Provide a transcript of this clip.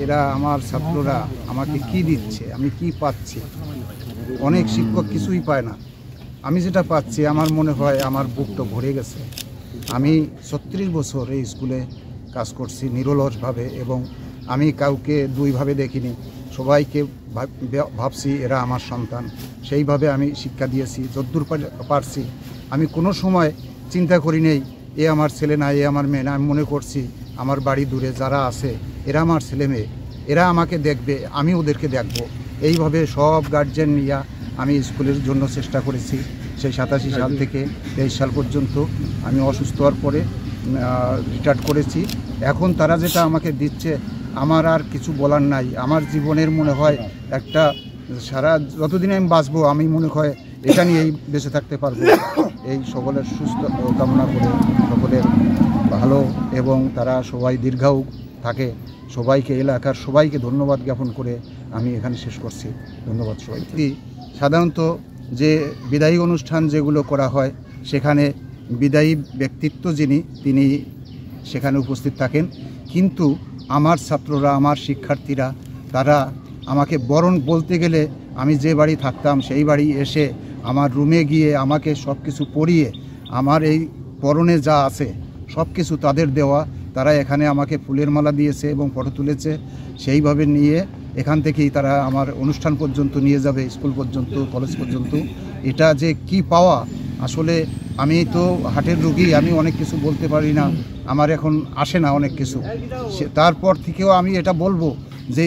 এরা আমার ছাত্ররা আমাকে কি দিচ্ছে, আমি কি পাচ্ছি? অনেক শিক্ষক কিছুই পায় না। আমি যেটা পাচ্ছি আমার মনে হয় আমার বুকটা ভরে গেছে। আমি ৩৬ বছর এই স্কুলে কাজ করছি নিরলসভাবে, এবং আমি কাউকে দুইভাবে দেখিনি। সবাইকে ভাবছি এরা আমার সন্তান, সেইভাবে আমি শিক্ষা দিয়েছি যদ্দূর পারছি। আমি কোনো সময় চিন্তা করি নেই এ আমার ছেলে না, এ আমার মেয়ে না। আমি মনে করছি আমার বাড়ি দূরে যারা আছে এরা আমার ছেলে মেয়ে, এরা আমাকে দেখবে, আমি ওদেরকে দেখব। এইভাবে সব গার্জেন নিয়ে আমি স্কুলের জন্য চেষ্টা করেছি। সেই 87 সাল থেকে 23 সাল পর্যন্ত আমি অসুস্থ হওয়ার পরে রিটায়ার্ড করেছি। এখন তারা যেটা আমাকে দিচ্ছে আমার আর কিছু বলার নাই। আমার জীবনের মনে হয় একটা সারা যতদিন আমি বাঁচবো আমি মনে হয় এটা নিয়েই বেঁচে থাকতে পারবো। এই সকলের সুস্থ কামনা করে সকলের ভালো এবং তারা সবাই দীর্ঘায়ু থাকে, সবাইকে এলাকার সবাইকে ধন্যবাদ জ্ঞাপন করে আমি এখানে শেষ করছি। ধন্যবাদ সবাইকে। সাধারণত যে বিদায়ী অনুষ্ঠান যেগুলো করা হয় সেখানে বিদায়ী ব্যক্তিত্ব তিনি সেখানে উপস্থিত থাকেন, কিন্তু আমার ছাত্ররা, আমার শিক্ষার্থীরা, তারা আমাকে বরণ বলতে গেলে আমি যে বাড়ি থাকতাম সেই বাড়ি এসে আমার রুমে গিয়ে আমাকে সব কিছু পরিয়ে আমার এই পরনে যা আছে সব কিছু তাদের দেওয়া। তারা এখানে আমাকে ফুলের মালা দিয়েছে এবং ফটো তুলেছে। সেইভাবে নিয়ে এখান থেকেই তারা আমার অনুষ্ঠান পর্যন্ত নিয়ে যাবে, স্কুল পর্যন্ত, কলেজ পর্যন্ত। এটা যে কি পাওয়া, আসলে আমি তো হার্টের রোগী, আমি অনেক কিছু বলতে পারি না, আমার এখন আসে না অনেক কিছু। তারপর থেকেও আমি এটা বলবো যে